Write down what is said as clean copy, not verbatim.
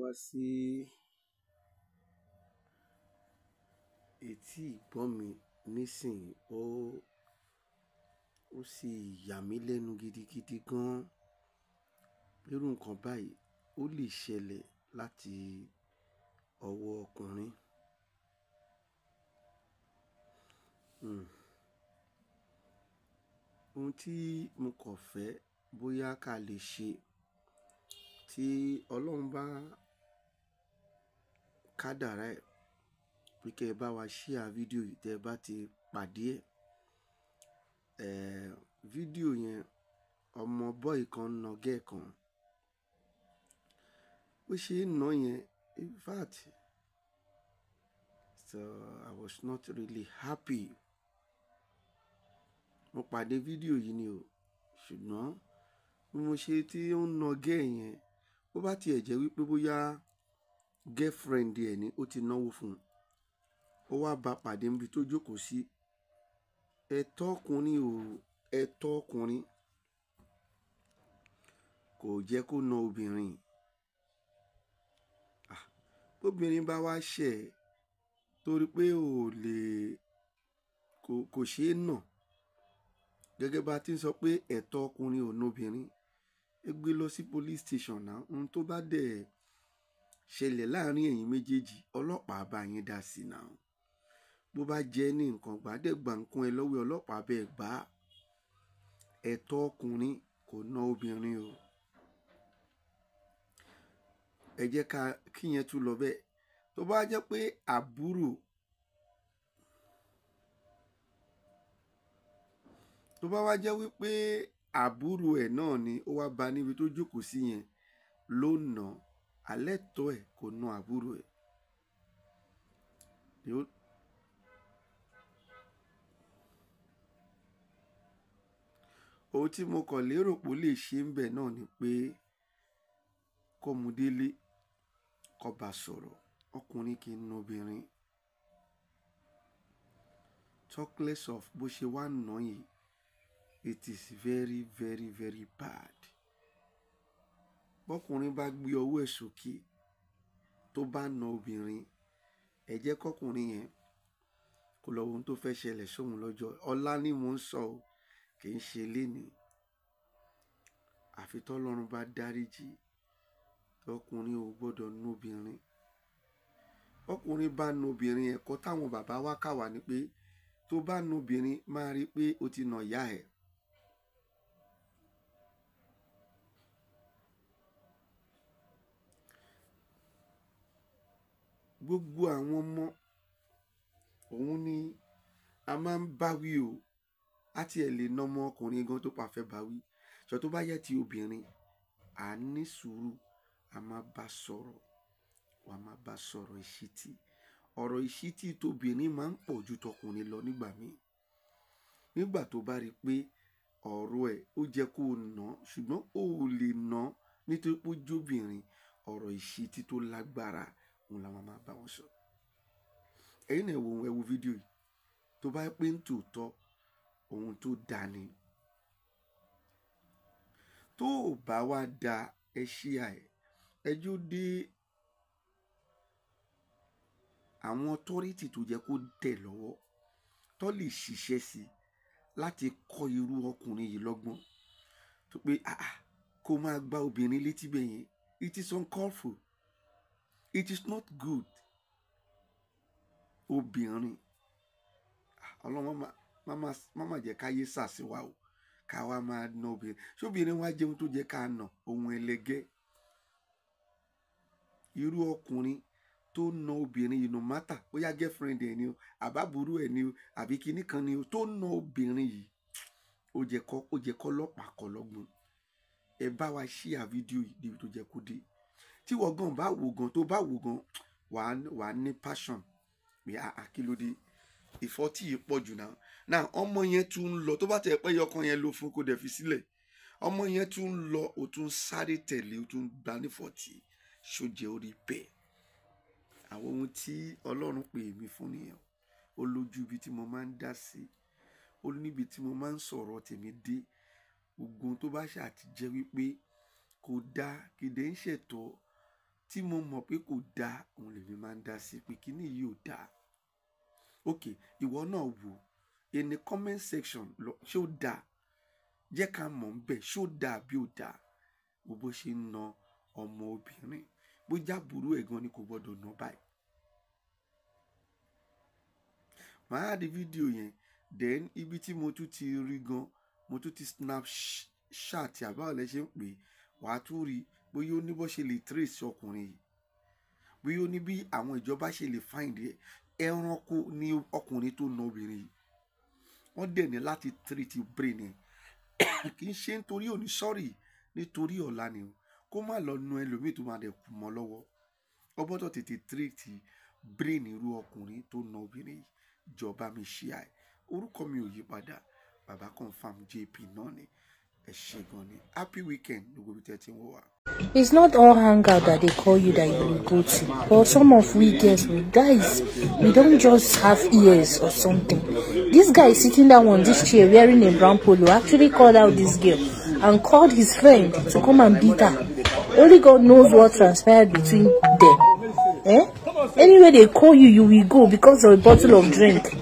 wá sí etí ìgbọ́ mi nísìnyí ó sì yà mí lẹ́nu gidigidi gan. Irú nǹkan báyìí ó lè ṣẹlẹ̀ láti ọwọ́ ọkùnrin. Ohun tí mo kàn fẹ́ bóyá ká lè ṣe tí Ọlọ́run bá kádàrá ẹ̀ pé kẹ́ ẹ bá wa share fídíò yìí tẹ́ ẹ bá ti pàdé ẹ̀. Fídíò yẹn ọmọ bọ́ì kan nà gẹ́ẹ̀ kan bó ṣe ń nà yẹn, in fact so I was not really happy. Mo pàdé fídíò yìí ni o, ṣùgbọ́n bí mo ṣe tí ó ń nà gẹ́ẹ̀ yẹn, ó bá tiẹ̀ jẹ́ wípé bóyá girlfriend ẹ̀ ni ó ti náwó fún un, ó wá bá pàdé níbi tó jókòó sí. Ẹ̀tọ́ ọkùnrin kò jẹ́ kó na obìnrin. Obìnrin bá wá ṣẹ̀ torí pé kò ṣeé nà, gẹ́gẹ́ bá ti ń sọ pé ẹ̀tọ́ ọkùnrin ò na obìnrin, ẹ gbé lọ sí police station náà. Ohun tó bá dẹ̀ ṣẹlẹ̀ láàrin ẹ̀yin méjèèjì, ọlọ́pàá bá yín dá sí náà. Bó bá jẹ́ ní nǹkan gbàdẹ́gbà nǹkan ẹ lọ́wọ́ ọlọ́pàá bẹ́ẹ̀ gbá. Ẹ̀tọ́ ọkùnrin kò na obìnrin o. Ẹ jẹ́ kí yẹn tún lọ bẹ́ẹ̀. Tó bá jẹ́ pé tó bá wá jẹ́ wípé àbúrò ẹ̀ náà ni ó wá bá níbi tó jókòó sí yẹn ló nà, alẹ́ tọ́ ẹ̀ kò na àbúrò ẹ̀. Ohun tí mo kàn lérò pé ó lè ṣe ń bẹ̀ náà ni pé kó mú délé, kó bá sọ̀rọ̀. Ọkùnrin kì í na obìnrin. Talk less of bó ṣe wá nà yìí, it is very very very bad. Bọ́kùnrin bá gbé ọwọ́ ẹ̀ sókè tó bá na obìnrin, ẹ jẹ́ kọ́kùnrin yẹn kó lọ wo ohun tó fẹ́ ṣẹlẹ̀ sóhun lọ́jọ́ ọ̀la ni mò ń sọ o, kì í ṣe lénìí. Àfi tọ́lọ́run bá dáríjì, ọkùnrin ò gbọ́dọ̀ na obìnrin. Ọkùnrin bá na obìnrin, ẹ̀kọ́ táwọn bàbá wa kà wá ni pé tó bá na obìnrin máa rí pé o ti nà ìyá ẹ̀. Gbogbo àwọn ọmọ òun ni a máa ń báwí o. A tiẹ̀ lè na ọmọ ọkùnrin gan tó pàfẹ́ báwí. Ṣọ tó bá yẹ ti obìnrin, a ní sùúrù, a máa bá sọ̀rọ̀, wàá máa bá sọ̀rọ̀ ìṣítí. Ọ̀rọ̀ ìṣítí tóbìnrin máa ń pọ̀ ju tọkùnrin lọ nígbà míì. Nígbà tó bá rí pé ọ̀rọ̀ ẹ̀ ó jẹ́ kó nà, ṣùgbọ́n ó lè nà nítorí pé ó jóbìnrin, ọ̀rọ̀ ìṣítí tó lágbára òun la máa bá wọn sọ. Ẹ̀yin náà ẹ wo fídíò yìí. Tó bá pé ń tòótọ́ ohun tó dá ni. Tó ò bá wá da ẹ share ẹ̀, ẹjọ́ dé àwọn authority tó jẹ́ kó tẹ̀ lọ́wọ́ tó lè ṣiṣẹ́ sí láti kọ́ irú ọkùnrin yìí lọ́gbọ́n. Tó pé kó máa gba obìnrin létí bẹ́ẹ̀ yẹn, it is uncalled for. It is not good. Obìnrin, Ọlọ́run má jẹ́ ká yé sàsíwá o, ká wá máa na obìnrin. Ṣé obìnrin wá jẹun tó jẹ́ ká nà ohun ẹlẹgẹ́? Irú ọkùnrin tó na obìnrin yìí no matter bóyá girlfriend ẹ̀ ni o, àbábúrú ẹ̀ ni o, àbí kinní kan ni o, tó na obìnrin yìí, ó jẹ́ kó ọlọ́pàá kọ́ lọ́gbọ́n. Ẹ bá wa share fídíò yìí níbi tó jẹ́ kó dé. Tí wọ́n gan bá wò gan, tó bá wò gan, wàá ní passion pé àkílódé ìfọ́tí yìí pọ̀ jù náà. Now ọmọ yẹn tún ń lọ, tó bá tẹ̀ pé ọkàn yẹn ló fún kó dẹ̀ fi sílẹ̀. Ọmọ yẹn tún ń lọ, ó tún sáré tẹ̀lé, ó tún gbá ní 40. Ṣó jẹ́ orí bẹ́ẹ̀? Àwọn ohun tí Ọlọ́run pè mí fún nìyẹn. Ó lójú ibi tí mo máa ń dá sí, ó níbi tí mo máa ń sọ̀rọ̀ tèmi dé. Gbogbo ohun tó bá ṣàti jẹ́ wípé kò dá, kìdẹ̀ ń ṣètò tí mo mọ̀ pé kò dáa òun lèmi máa ń dá sí pé kíní yìí ò dáa. Ok, ìwọ náà wò in the comment section ṣé ó dáa, jẹ́ ká mọ̀ ń bẹ̀ ṣé ó dáa bí ó dáa. Bó ṣe ń na ọmọ obìnrin bó jábùrú ẹ̀ gan ni kò gbọ́dọ̀ ná báyìí. Màá di fídíò yẹn then ibi tí mo tún ti rí gan mo tún ti snapchat àbáwọlẹ̀ ṣe ń pè wàá tún rí bóyá ó ní bó ṣe lè trace ọkùnrin yìí, bóyá ó ní bí àwọn ìjọba ṣe lè find ẹ̀. Ẹranko ni ọkùnrin tó na obìnrin yìí, wọ́n dẹ̀ ní láti treat brain ẹ̀ kì í ṣe nítorí òní sorry nítorí ọ̀la ni o, kó má lọ nu ẹlòmíì tó máa dẹ̀ kú mọ́ lọ́wọ́. Ó gbọ́dọ̀ tètè treat brain irú ọkùnrin tó na obìnrin yìí. Ìjọba mi ṣí àì orúkọ mi ò yí padà, bàbá confam JP náà ni. Ẹ ṣé gan ni. Happy weekend gbogbo ibi tẹ́ ti ń wò wá. It's not all hangout that they call you that you will go to. But some of we girls, guys, we don't just have ears or something. This guy sitting down on this chair wearing a brown polo actually called out this girl and called his friend to come and beat her. Only God knows what transpired between them. Anyway they call you, you will go because of a bottle of drink.